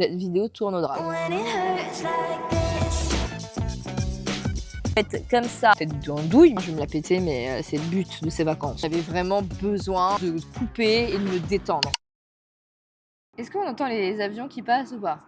Cette vidéo tourne au drame. Faites comme ça, faites douille. Je vais me la péter, mais c'est le but de ces vacances. J'avais vraiment besoin de couper et de me détendre. Est-ce qu'on entend les avions qui passent ou pas?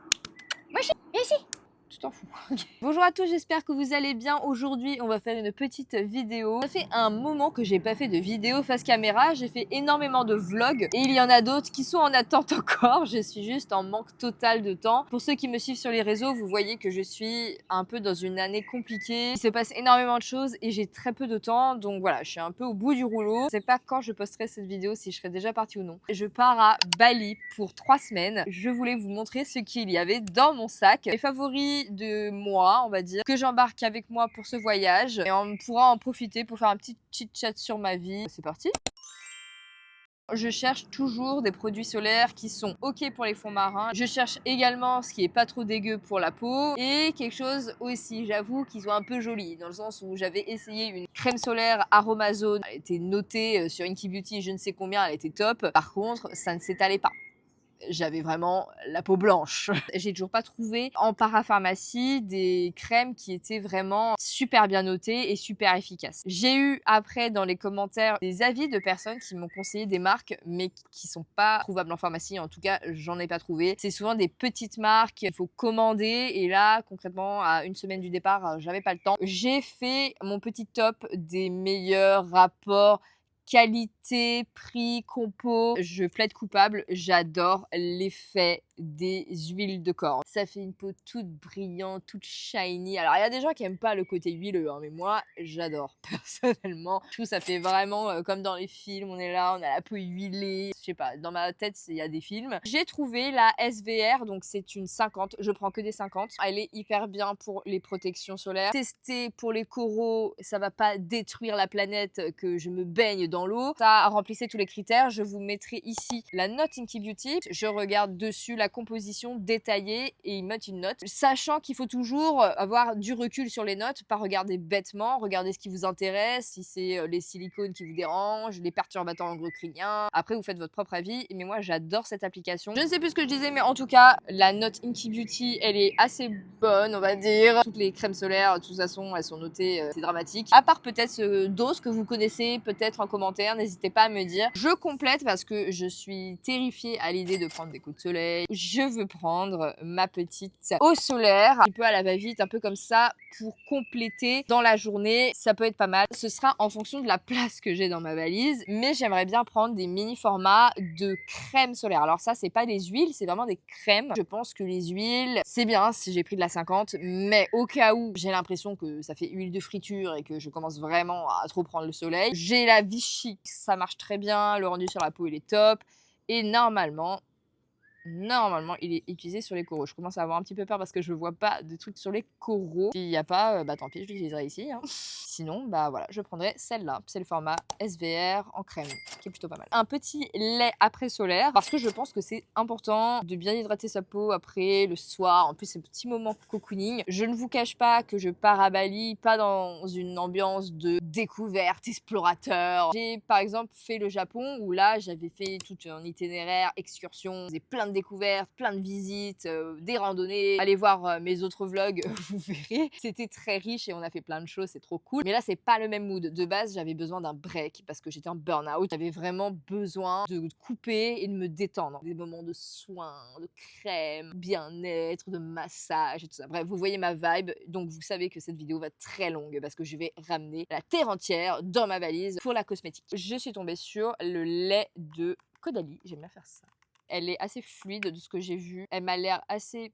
Moi je suis ici. Tu t'en fous. Okay. Bonjour à tous, j'espère que vous allez bien. Aujourd'hui, on va faire une petite vidéo. Ça fait un moment que j'ai pas fait de vidéo face caméra. J'ai fait énormément de vlogs et il y en a d'autres qui sont en attente encore. Je suis juste en manque total de temps. Pour ceux qui me suivent sur les réseaux, vous voyez que je suis un peu dans une année compliquée. Il se passe énormément de choses et j'ai très peu de temps. Donc voilà, je suis un peu au bout du rouleau. Je sais pas quand je posterai cette vidéo, si je serai déjà partie ou non. Je pars à Bali pour 3 semaines. Je voulais vous montrer ce qu'il y avait dans mon sac. Les favoris de moi, on va dire, que j'embarque avec moi pour ce voyage et on pourra en profiter pour faire un petit chit-chat sur ma vie. C'est parti. Je cherche toujours des produits solaires qui sont ok pour les fonds marins. Je cherche également ce qui est pas trop dégueu pour la peau et quelque chose aussi, j'avoue, qui soit un peu joli, dans le sens où j'avais essayé une crème solaire Aromazone. Elle était notée sur Inky Beauty, je ne sais combien, elle était top. Par contre, ça ne s'étalait pas. J'avais vraiment la peau blanche. J'ai toujours pas trouvé en parapharmacie des crèmes qui étaient vraiment super bien notées et super efficaces. J'ai eu après dans les commentaires des avis de personnes qui m'ont conseillé des marques mais qui sont pas trouvables en pharmacie. En tout cas, j'en ai pas trouvé. C'est souvent des petites marques qu'il faut commander et là, concrètement, à une semaine du départ, j'avais pas le temps. J'ai fait mon petit top des meilleurs rapports qualité, prix, compo, je plaide coupable, j'adore l'effet des huiles de corps. Ça fait une peau toute brillante, toute shiny. Alors il y a des gens qui aiment pas le côté huileux, hein, mais moi j'adore. Personnellement, je trouve ça fait vraiment comme dans les films, on est là, on a la peau huilée. Je sais pas, dans ma tête il y a des films. J'ai trouvé la SVR, donc c'est une 50, je prends que des 50. Elle est hyper bien pour les protections solaires. Testée pour les coraux, ça va pas détruire la planète que je me baigne dans l'eau. Ça remplissait tous les critères. Je vous mettrai ici la note Inky Beauty. Je regarde dessus la composition détaillée et ils mettent une note. Sachant qu'il faut toujours avoir du recul sur les notes, pas regarder bêtement, regarder ce qui vous intéresse, si c'est les silicones qui vous dérangent, les perturbateurs endocriniens. Après, vous faites votre propre avis. Mais moi, j'adore cette application. Je ne sais plus ce que je disais, mais en tout cas, la note Inky Beauty, elle est assez bonne, on va dire. Toutes les crèmes solaires, de toute façon, elles sont notées, c'est dramatique. À part peut-être ce dose que vous connaissez, peut-être en commentaire, n'hésitez pas à me dire. Je complète parce que je suis terrifiée à l'idée de prendre des coups de soleil. Je veux prendre ma petite eau solaire, un petit peu à la va-vite, un peu comme ça, pour compléter dans la journée. Ça peut être pas mal. Ce sera en fonction de la place que j'ai dans ma valise, mais j'aimerais bien prendre des mini formats de crème solaire. Alors ça, c'est pas des huiles, c'est vraiment des crèmes. Je pense que les huiles, c'est bien si j'ai pris de la 50, mais au cas où j'ai l'impression que ça fait huile de friture et que je commence vraiment à trop prendre le soleil, j'ai la Vichy, ça marche très bien, le rendu sur la peau il est top et normalement il est utilisé sur les coraux. Je commence à avoir un petit peu peur parce que je vois pas de trucs sur les coraux. S'il n'y a pas, bah tant pis, je l'utiliserai ici, hein. Sinon, bah voilà, je prendrai celle-là. C'est le format SVR en crème, qui est plutôt pas mal. Un petit lait après solaire, parce que je pense que c'est important de bien hydrater sa peau après, le soir. En plus, c'est un petit moment cocooning. Je ne vous cache pas que je pars à Bali, pas dans une ambiance de découverte, explorateur. J'ai par exemple fait le Japon, où là, j'avais fait tout un itinéraire, excursion, j'ai plein de découvertes, plein de visites, des randonnées. Allez voir mes autres vlogs, vous verrez. C'était très riche et on a fait plein de choses, c'est trop cool. Mais là, c'est pas le même mood. De base, j'avais besoin d'un break parce que j'étais en burn-out. J'avais vraiment besoin de couper et de me détendre. Des moments de soins, de crème, bien-être, de massage et tout ça. Bref, vous voyez ma vibe. Donc, vous savez que cette vidéo va être très longue parce que je vais ramener la terre entière dans ma valise pour la cosmétique. Je suis tombée sur le lait de Caudalie. J'aime bien faire ça. Elle est assez fluide de ce que j'ai vu. Elle m'a l'air assez...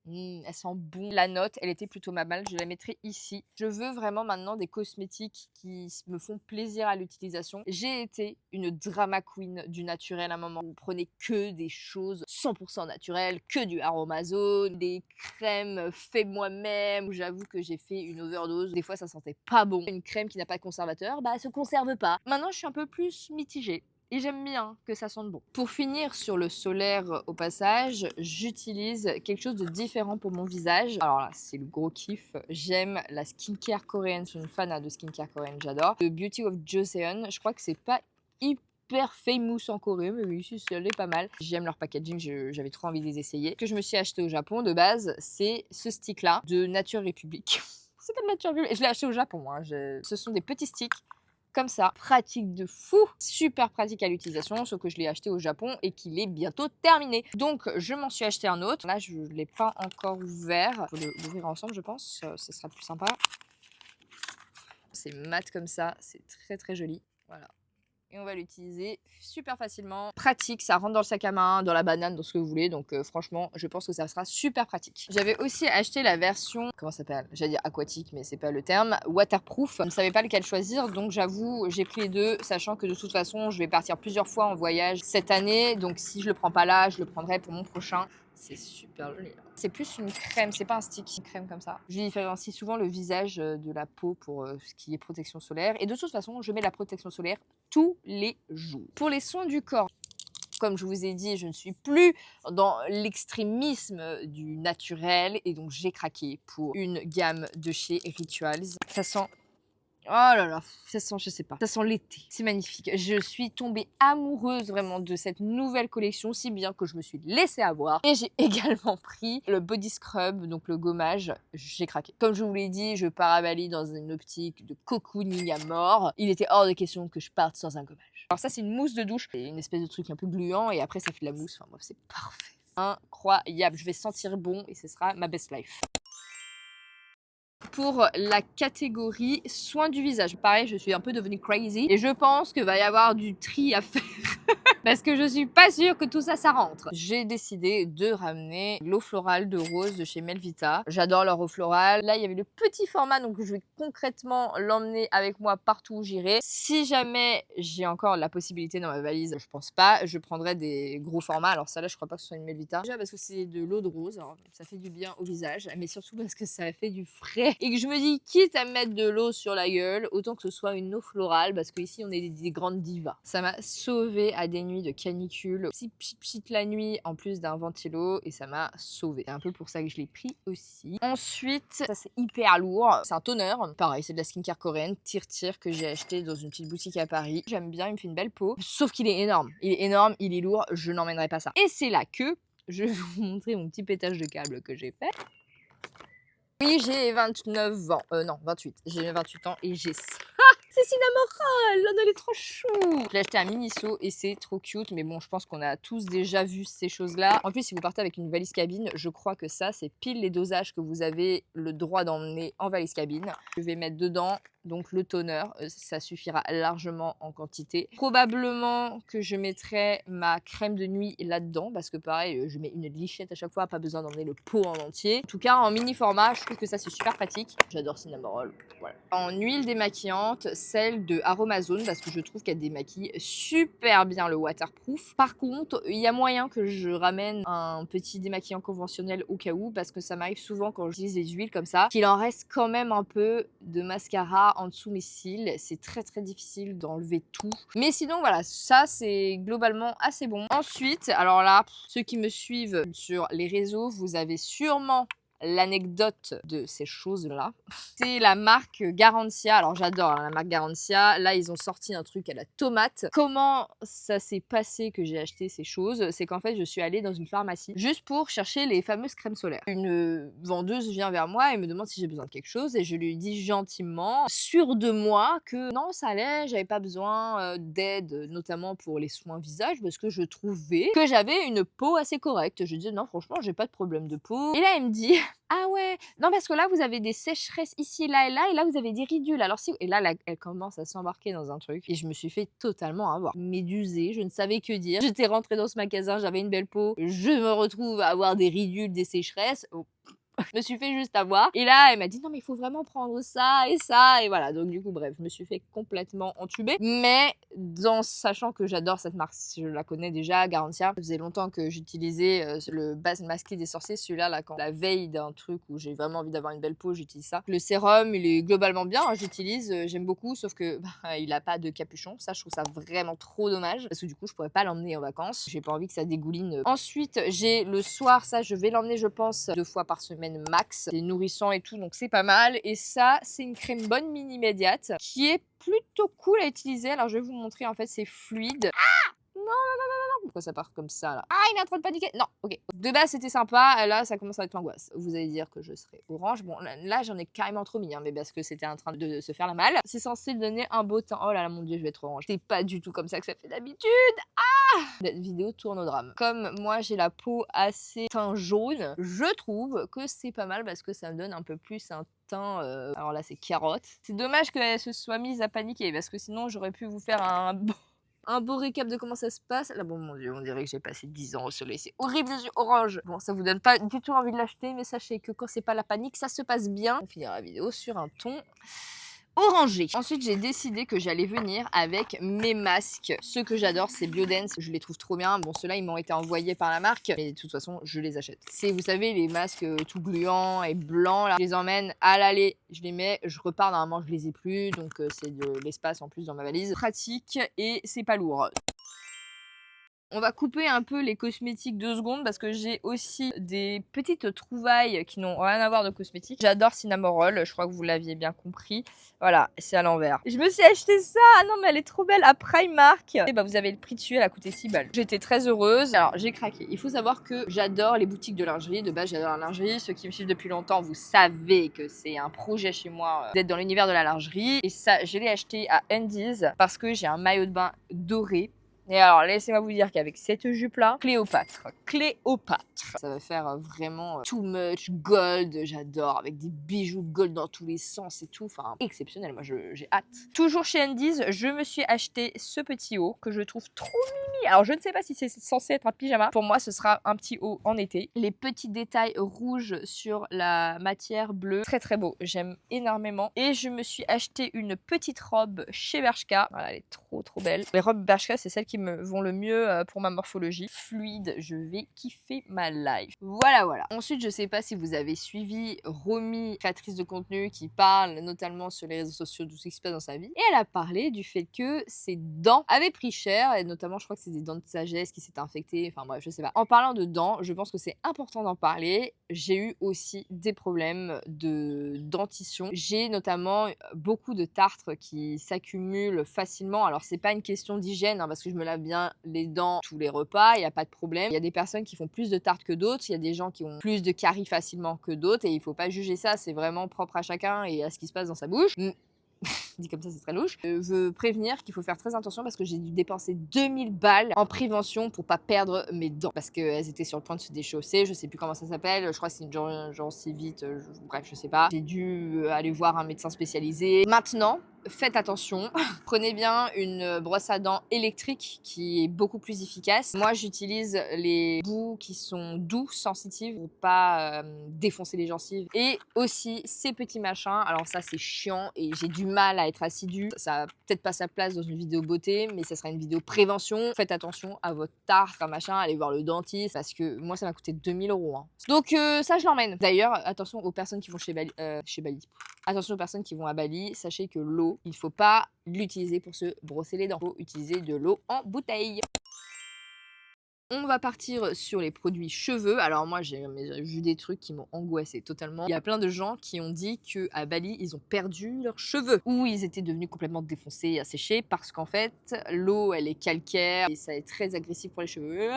elle sent bon. La note, elle était plutôt pas mal. Je la mettrai ici. Je veux vraiment maintenant des cosmétiques qui me font plaisir à l'utilisation. J'ai été une drama queen du naturel à un moment. Vous prenez que des choses 100% naturelles, que du Aromazone, des crèmes faites moi-même. J'avoue que j'ai fait une overdose. Des fois, ça sentait pas bon. Une crème qui n'a pas de conservateur, bah, elle se conserve pas. Maintenant, je suis un peu plus mitigée. Et j'aime bien que ça sente bon. Pour finir sur le solaire au passage, j'utilise quelque chose de différent pour mon visage. Alors là, c'est le gros kiff. J'aime la skincare coréenne. Je suis une fan de skincare coréenne, j'adore. The Beauty of Joseon. Je crois que c'est pas hyper super famous en Corée, mais oui, si, elle est pas mal. J'aime leur packaging, j'avais trop envie de les essayer. Ce que je me suis acheté au Japon de base, c'est ce stick-là de Nature République. C'est pas de Nature République, je l'ai acheté au Japon. Hein. Ce sont des petits sticks comme ça, pratique de fou, super pratique à l'utilisation, sauf que je l'ai acheté au Japon et qu'il est bientôt terminé. Donc je m'en suis acheté un autre. Là, je ne l'ai pas encore ouvert. Il faut l'ouvrir ensemble, je pense. Ce sera plus sympa. C'est mat comme ça, c'est très très joli. Voilà. Et on va l'utiliser super facilement. Pratique, ça rentre dans le sac à main, dans la banane, dans ce que vous voulez. Donc franchement, je pense que ça sera super pratique. J'avais aussi acheté la version, comment ça s'appelle? J'allais dire aquatique, mais c'est pas le terme. Waterproof. Je ne savais pas lequel choisir, donc j'avoue, j'ai pris les deux, sachant que de toute façon, je vais partir plusieurs fois en voyage cette année. Donc si je le prends pas là, je le prendrai pour mon prochain. C'est super joli. C'est plus une crème, c'est pas un stick, une crème comme ça. Je différencie souvent le visage de la peau pour ce qui est protection solaire. Et de toute façon, je mets la protection solaire tous les jours. Pour les soins du corps, comme je vous ai dit, je ne suis plus dans l'extrémisme du naturel. Et donc, j'ai craqué pour une gamme de chez Rituals. Ça sent... Oh là là, ça sent, je sais pas, ça sent l'été. C'est magnifique. Je suis tombée amoureuse vraiment de cette nouvelle collection, si bien que je me suis laissée avoir. Et j'ai également pris le body scrub, donc le gommage. J'ai craqué. Comme je vous l'ai dit, je pars à Bali dans une optique de cocooning à mort. Il était hors de question que je parte sans un gommage. Alors ça, c'est une mousse de douche. C'est une espèce de truc un peu gluant et après ça fait de la mousse. Enfin bref, c'est parfait. Incroyable. Je vais sentir bon et ce sera ma best life. Pour la catégorie soins du visage, pareil, je suis un peu devenue crazy et je pense qu'il va y avoir du tri à faire parce que je suis pas sûre que tout ça, ça rentre. J'ai décidé de ramener l'eau florale de Rose de chez Melvita. J'adore leur eau florale. Là, il y avait le petit format, donc je vais concrètement l'emmener avec moi partout où j'irai. Si jamais j'ai encore la possibilité dans ma valise, je pense pas, je prendrai des gros formats. Alors ça là, je crois pas que ce soit une Melvita. Déjà parce que c'est de l'eau de rose, alors ça fait du bien au visage, mais surtout parce que ça fait du frais et que je me dis, quitte à mettre de l'eau sur la gueule, autant que ce soit une eau florale parce qu'ici on est des grandes divas. Ça m'a sauvée à des nuits de canicule, pchit la nuit en plus d'un ventilo et ça m'a sauvée. C'est un peu pour ça que je l'ai pris aussi. Ensuite, ça c'est hyper lourd, c'est un toner. Pareil, c'est de la skincare coréenne, Tir que j'ai acheté dans une petite boutique à Paris. J'aime bien, il me fait une belle peau, sauf qu'il est énorme. Il est énorme, il est lourd, je n'emmènerai pas ça. Et c'est là que je vais vous montrer mon petit pétage de câble que j'ai fait. Oui, j'ai 29 ans. Non, 28. J'ai 28 ans et j'ai ça. C'est Cinnamoroll, elle est trop chou. Je l'ai acheté à Miniso et c'est trop cute. Mais bon, je pense qu'on a tous déjà vu ces choses-là. En plus, si vous partez avec une valise cabine, je crois que ça, c'est pile les dosages que vous avez le droit d'emmener en valise cabine. Je vais mettre dedans donc le toner, ça suffira largement en quantité. Probablement que je mettrai ma crème de nuit là-dedans parce que pareil, je mets une lichette à chaque fois, pas besoin d'emmener le pot en entier. En tout cas, en mini format, je trouve que ça c'est super pratique. J'adore Cinnamoroll. Voilà. En huile démaquillante, celle de Aromazone parce que je trouve qu'elle démaquille super bien le waterproof. Par contre, il y a moyen que je ramène un petit démaquillant conventionnel au cas où parce que ça m'arrive souvent quand j'utilise des huiles comme ça qu'il en reste quand même un peu de mascara en dessous mes cils. C'est très très difficile d'enlever tout. Mais sinon voilà, ça c'est globalement assez bon. Ensuite, alors là, ceux qui me suivent sur les réseaux, vous avez sûrement l'anecdote de ces choses-là. C'est la marque Garancia. Alors j'adore la marque Garancia. Là, ils ont sorti un truc à la tomate. Comment ça s'est passé que j'ai acheté ces choses? C'est qu'en fait, je suis allée dans une pharmacie juste pour chercher les fameuses crèmes solaires. Une vendeuse vient vers moi et me demande si j'ai besoin de quelque chose et je lui dis gentiment, sûre de moi, que non, ça allait, j'avais pas besoin d'aide, notamment pour les soins visage parce que je trouvais que j'avais une peau assez correcte. Je dis non, franchement, j'ai pas de problème de peau. Et là, elle me dit ah ouais, non parce que là vous avez des sécheresses ici, et là vous avez des ridules. Alors si, et là elle commence à s'embarquer dans un truc et je me suis fait totalement avoir. Médusée, je ne savais que dire. J'étais rentrée dans ce magasin, j'avais une belle peau, je me retrouve à avoir des ridules, des sécheresses. Oh. Je me suis fait juste avoir. Et là, elle m'a dit non mais il faut vraiment prendre ça. Et voilà, donc du coup bref, je me suis fait complètement entuber. Mais sachant que j'adore cette marque, je la connais déjà, Garantia. Ça faisait longtemps que j'utilisais le base masqué des sorciers, celui-là là, quand la veille d'un truc où j'ai vraiment envie d'avoir une belle peau, j'utilise ça. Le sérum, il est globalement bien, hein, j'utilise, j'aime beaucoup, sauf que il a pas de capuchon. Ça, je trouve ça vraiment trop dommage parce que du coup, je pourrais pas l'emmener en vacances. J'ai pas envie que ça dégouline. Ensuite, j'ai le soir, ça, je vais l'emmener, je pense, 2 fois par semaine vitamine max, c'est nourrissant et tout, donc c'est pas mal. Et ça, c'est une crème bonne mini immédiate qui est plutôt cool à utiliser. Alors je vais vous montrer, en fait c'est fluide. Non, non, non, non, non. Pourquoi ça part comme ça là? Ah, il est en train de paniquer. Non, ok. De base, c'était sympa. Là, ça commence à être l'angoisse. Vous allez dire que je serai orange. Bon, là, j'en ai carrément trop mis, hein, mais parce que c'était en train de se faire la malle. C'est censé donner un beau teint. Oh là là, mon dieu, je vais être orange. C'est pas du tout comme ça que ça fait d'habitude. Cette vidéo tourne au drame. Comme moi, j'ai la peau assez teint jaune, je trouve que c'est pas mal parce que ça me donne un peu plus un teint. Alors là, c'est carotte. C'est dommage qu'elle se soit mise à paniquer parce que sinon, j'aurais pu vous faire un beau récap de comment ça se passe. Là, bon, mon dieu, on dirait que j'ai passé 10 ans au soleil. C'est horrible, les yeux orange. Bon, ça vous donne pas du tout envie de l'acheter, mais sachez que quand c'est pas la panique, ça se passe bien. On finira la vidéo sur un ton orangé. Ensuite, j'ai décidé que j'allais venir avec mes masques. Ceux que j'adore, c'est Biodance. Je les trouve trop bien. Bon, ceux-là, ils m'ont été envoyés par la marque, mais de toute façon, je les achète. C'est, vous savez, les masques tout gluants et blancs, là. Je les emmène à l'aller, je les mets, je repars, normalement, je les ai plus, donc c'est de l'espace en plus dans ma valise. Pratique et c'est pas lourd. On va couper un peu les cosmétiques 2 secondes parce que j'ai aussi des petites trouvailles qui n'ont rien à voir de cosmétiques. J'adore Cinnamoroll, je crois que vous l'aviez bien compris. Voilà, c'est à l'envers. Je me suis acheté ça, ah non mais elle est trop belle, à Primark. Et bah vous avez le prix dessus, elle a coûté 6 balles. J'étais très heureuse, alors j'ai craqué. Il faut savoir que j'adore les boutiques de lingerie, de base j'adore la lingerie. Ceux qui me suivent depuis longtemps, vous savez que c'est un projet chez moi d'être dans l'univers de la lingerie. Et ça, je l'ai acheté à Andy's parce que j'ai un maillot de bain doré. Et alors, laissez-moi vous dire qu'avec cette jupe-là, Cléopâtre, ça va faire vraiment too much gold, j'adore, avec des bijoux gold dans tous les sens et tout, enfin, exceptionnel, moi j'ai hâte. Toujours chez Andy's, je me suis acheté ce petit haut que je trouve trop mimi. Alors, je ne sais pas si c'est censé être un pyjama, pour moi, ce sera un petit haut en été. Les petits détails rouges sur la matière bleue, très très beau, j'aime énormément. Et je me suis acheté une petite robe chez Bershka, voilà, elle est trop belle. Les robes Bershka, c'est celles qui me vont le mieux pour ma morphologie. Fluide, je vais kiffer ma life. Voilà. Ensuite, je sais pas si vous avez suivi Romy, créatrice de contenu, qui parle notamment sur les réseaux sociaux de tout ce qui se passe dans sa vie. Et elle a parlé du fait que ses dents avaient pris cher, et notamment, je crois que c'est des dents de sagesse qui s'étaient infectées. Enfin bref, je sais pas. En parlant de dents, je pense que c'est important d'en parler. J'ai eu aussi des problèmes de dentition. J'ai notamment beaucoup de tartres qui s'accumulent facilement. Alors, c'est pas une question d'hygiène, hein, parce que je me lave bien les dents tous les repas, il n'y a pas de problème. Il y a des personnes qui font plus de tartes que d'autres, il y a des gens qui ont plus de caries facilement que d'autres, et il faut pas juger ça, c'est vraiment propre à chacun et à ce qui se passe dans sa bouche. Dit comme ça, c'est très louche. Je veux prévenir qu'il faut faire très attention parce que j'ai dû dépenser 2000 balles en prévention pour pas perdre mes dents. Parce qu'elles étaient sur le point de se déchausser, je sais plus comment ça s'appelle, je crois que c'est une gencive, bref, je sais pas. J'ai dû aller voir un médecin spécialisé. Maintenant, faites attention, prenez bien une brosse à dents électrique qui est beaucoup plus efficace. Moi, j'utilise les bouts qui sont doux, sensitifs, pour pas défoncer les gencives. Et aussi ces petits machins, alors ça c'est chiant et j'ai du mal à être assidue. Ça a peut-être pas sa place dans une vidéo beauté, mais ça sera une vidéo prévention. Faites attention à votre tartre, machin, allez voir le dentiste, parce que moi ça m'a coûté 2000 €. Hein. Donc ça je l'emmène. D'ailleurs, attention aux personnes qui vont chez Bali. Attention aux personnes qui vont à Bali, sachez que l'eau, il ne faut pas l'utiliser pour se brosser les dents. Il faut utiliser de l'eau en bouteille. On va partir sur les produits cheveux. Alors moi j'ai vu des trucs qui m'ont angoissée totalement. Il y a plein de gens qui ont dit qu'à Bali ils ont perdu leurs cheveux ou ils étaient devenus complètement défoncés et asséchés parce qu'en fait l'eau elle est calcaire et ça est très agressif pour les cheveux.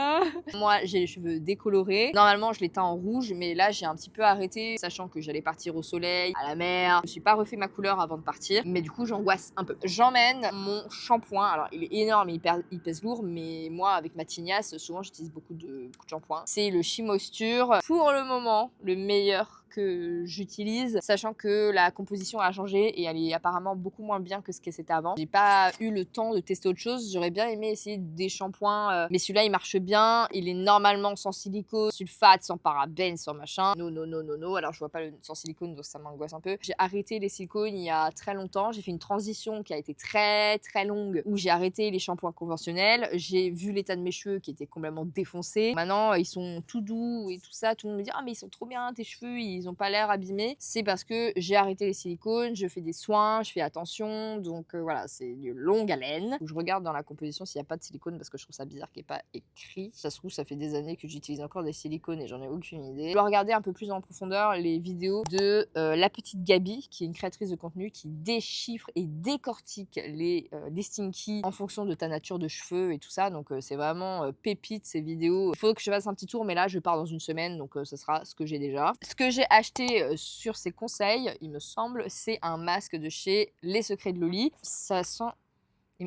Moi j'ai les cheveux décolorés. Normalement je les teins en rouge mais là j'ai un petit peu arrêté sachant que j'allais partir au soleil, à la mer. Je me suis pas refait ma couleur avant de partir mais du coup j'angoisse un peu. J'emmène mon shampoing. Alors il est énorme et il pèse lourd mais moi avec ma tignasse souvent j'utilise beaucoup de shampoing. C'est le Shimosture. Pour le moment, le meilleur que j'utilise, sachant que la composition a changé et elle est apparemment beaucoup moins bien que ce que c'était avant. J'ai pas eu le temps de tester autre chose. J'aurais bien aimé essayer des shampoings, mais celui-là il marche bien. Il est normalement sans silicone, sulfate, sans parabènes, sans machin. Non. Alors je vois pas le sans silicone donc ça m'angoisse un peu. J'ai arrêté les silicones il y a très longtemps. J'ai fait une transition qui a été très longue où j'ai arrêté les shampoings conventionnels. J'ai vu l'état de mes cheveux qui était complètement défoncés. Maintenant ils sont tout doux et tout ça. Tout le monde me dit ah mais ils sont trop bien tes cheveux, ils ils ont pas l'air abîmés, c'est parce que j'ai arrêté les silicones, je fais des soins, je fais attention, donc voilà, c'est une longue haleine. Je regarde dans la composition s'il n'y a pas de silicone parce que je trouve ça bizarre qu'il n'y ait pas écrit. Ça se trouve, ça fait des années que j'utilise encore des silicones et j'en ai aucune idée. Je dois regarder un peu plus en profondeur les vidéos de la petite Gabi, qui est une créatrice de contenu qui déchiffre et décortique les listing keys en fonction de ta nature de cheveux et tout ça. Donc c'est vraiment pépite ces vidéos. Il faut que je fasse un petit tour, mais là je pars dans une semaine, donc ce sera ce que j'ai déjà. Ce que j'ai acheté sur ses conseils, il me semble, c'est un masque de chez Les Secrets de Loli. Ça sent...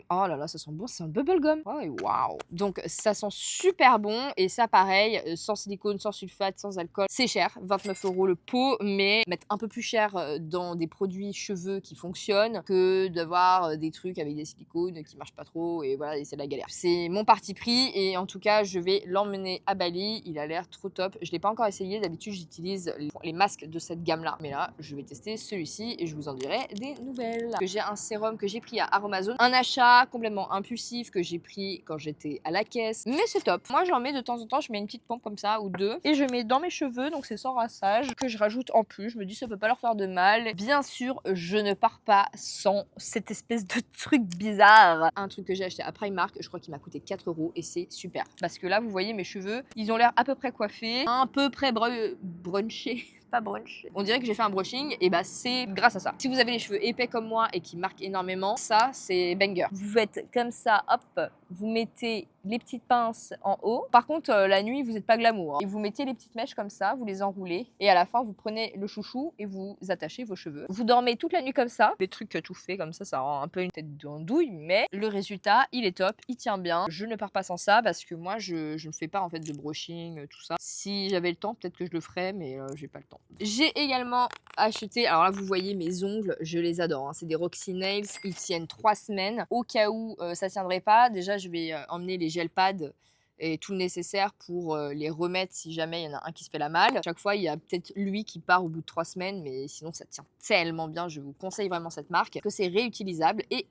Oh là là, ça sent bon, c'est un bubblegum. Oh, waouh. Donc ça sent super bon et ça pareil, sans silicone, sans sulfate, sans alcool. C'est cher, 29 € le pot, mais mettre un peu plus cher dans des produits cheveux qui fonctionnent que d'avoir des trucs avec des silicones qui marchent pas trop et voilà, et c'est de la galère. C'est mon parti pris et en tout cas, je vais l'emmener à Bali. Il a l'air trop top. Je l'ai pas encore essayé, d'habitude j'utilise les masques de cette gamme là. Mais là, je vais tester celui-ci et je vous en dirai des nouvelles. J'ai un sérum que j'ai pris à Aromazone, un achat complètement impulsif que j'ai pris quand j'étais à la caisse, mais c'est top. Moi j'en mets de temps en temps, je mets une petite pompe comme ça ou deux et je mets dans mes cheveux, donc c'est sans rinçage que je rajoute en plus. Je me dis ça peut pas leur faire de mal. Bien sûr, je ne pars pas sans cette espèce de truc bizarre. Un truc que j'ai acheté à Primark, je crois qu'il m'a coûté 4 € et c'est super parce que là vous voyez mes cheveux, ils ont l'air à peu près coiffés, un peu près brunchés. Pas brunch. On dirait que j'ai fait un brushing et bah c'est grâce à ça. Si vous avez les cheveux épais comme moi et qui marquent énormément, ça c'est banger. Vous faites comme ça, hop, vous mettez les petites pinces en haut. Par contre la nuit vous n'êtes pas glamour. Et vous mettez les petites mèches comme ça, vous les enroulez et à la fin vous prenez le chouchou et vous attachez vos cheveux. Vous dormez toute la nuit comme ça. Des trucs tout faits comme ça rend un peu une tête d'andouille, mais le résultat il est top, il tient bien. Je ne pars pas sans ça parce que moi je ne fais pas en fait de brushing, tout ça. Si j'avais le temps peut-être que je le ferais, mais j'ai pas le temps. J'ai également acheté, alors là vous voyez mes ongles, je les adore, hein. C'est des Roxy Nails, ils tiennent 3 semaines. Au cas où ça tiendrait pas, déjà je vais emmener les gel pads et tout le nécessaire pour les remettre si jamais il y en a un qui se fait la malle. Chaque fois il y a peut-être lui qui part au bout de 3 semaines, mais sinon ça tient tellement bien, je vous conseille vraiment cette marque, que c'est réutilisable. Et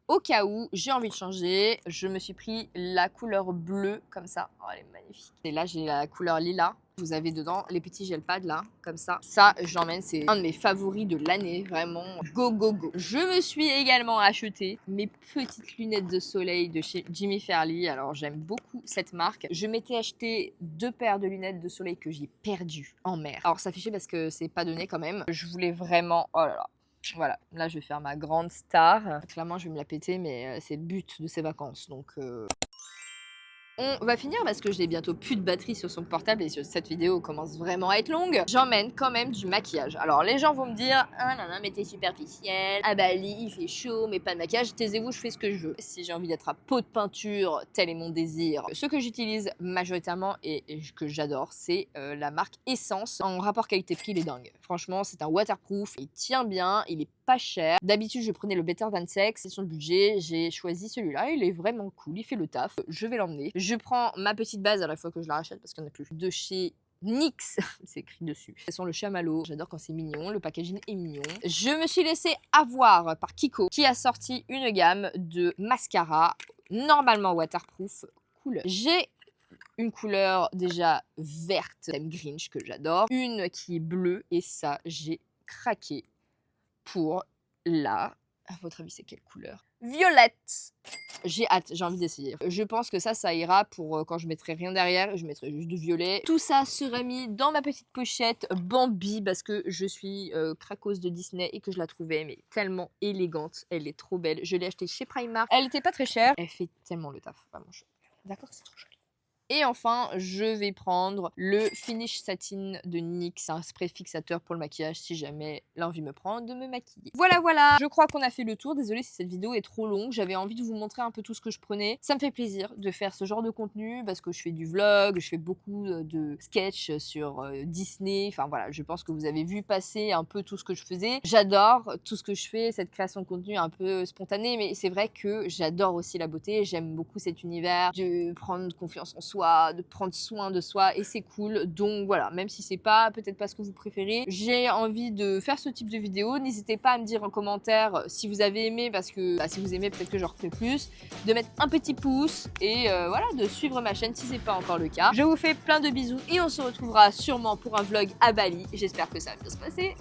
au cas où j'ai envie de changer, je me suis pris la couleur bleue comme ça. Oh, elle est magnifique. Et là, j'ai la couleur lilas. Vous avez dedans les petits gel pads là, comme ça. Ça, j'emmène, c'est un de mes favoris de l'année, vraiment. Go, go, go. Je me suis également acheté mes petites lunettes de soleil de chez Jimmy Fairly. Alors, j'aime beaucoup cette marque. Je m'étais acheté 2 paires de lunettes de soleil que j'ai perdues en mer. Alors, ça fait chier parce que c'est pas donné quand même. Je voulais vraiment... Oh là là. Voilà, là je vais faire ma grande star. Clairement je vais me la péter, mais c'est le but de ces vacances, donc... On va finir parce que j'ai bientôt plus de batterie sur son portable et cette vidéo commence vraiment à être longue. J'emmène quand même du maquillage. Alors les gens vont me dire « Ah non, non, mais t'es superficielle, à Bali il fait chaud, mais pas de maquillage, taisez-vous, je fais ce que je veux. » Si j'ai envie d'être à peau de peinture, tel est mon désir. Ce que j'utilise majoritairement et que j'adore, c'est la marque Essence. En rapport qualité-prix, il est dingue. Franchement, c'est un waterproof, il tient bien, il est pas cher. D'habitude, je prenais le Better Than Sex, c'est sur le budget, j'ai choisi celui-là, il est vraiment cool, il fait le taf, je vais l'emmener. Je prends ma petite base à la fois que je la rachète parce qu'il n'y en a plus. De chez NYX, c'est écrit dessus. Ce sont le chamallow, j'adore quand c'est mignon, le packaging est mignon. Je me suis laissée avoir par Kiko qui a sorti une gamme de mascara, normalement waterproof, cool. J'ai une couleur déjà verte, thème Grinch que j'adore, une qui est bleue et ça, j'ai craqué pour la... À votre avis, c'est quelle couleur? Violette. J'ai hâte, j'ai envie d'essayer. Je pense que ça ira pour quand je mettrai rien derrière, je mettrai juste du violet. Tout ça sera mis dans ma petite pochette Bambi parce que je suis cracos de Disney et que je la trouvais mais tellement élégante. Elle est trop belle. Je l'ai achetée chez Primark. Elle était pas très chère. Elle fait tellement le taf, vraiment. D'accord, c'est trop joli. Et enfin, je vais prendre le Finish Satin de NYX, un spray fixateur pour le maquillage si jamais l'envie me prend de me maquiller. Voilà, voilà, je crois qu'on a fait le tour. Désolée si cette vidéo est trop longue, j'avais envie de vous montrer un peu tout ce que je prenais. Ça me fait plaisir de faire ce genre de contenu parce que je fais du vlog, je fais beaucoup de sketchs sur Disney. Enfin voilà, je pense que vous avez vu passer un peu tout ce que je faisais. J'adore tout ce que je fais, cette création de contenu un peu spontanée, mais c'est vrai que j'adore aussi la beauté. J'aime beaucoup cet univers de prendre confiance en soi, soi, de prendre soin de soi et c'est cool. Donc voilà, même si c'est pas peut-être pas ce que vous préférez, j'ai envie de faire ce type de vidéo. N'hésitez pas à me dire en commentaire si vous avez aimé, parce que si vous aimez, peut-être que j'en referai plus, de mettre un petit pouce et voilà, de suivre ma chaîne si c'est pas encore le cas. Je vous fais plein de bisous et on se retrouvera sûrement pour un vlog à Bali. J'espère que ça va bien se passer.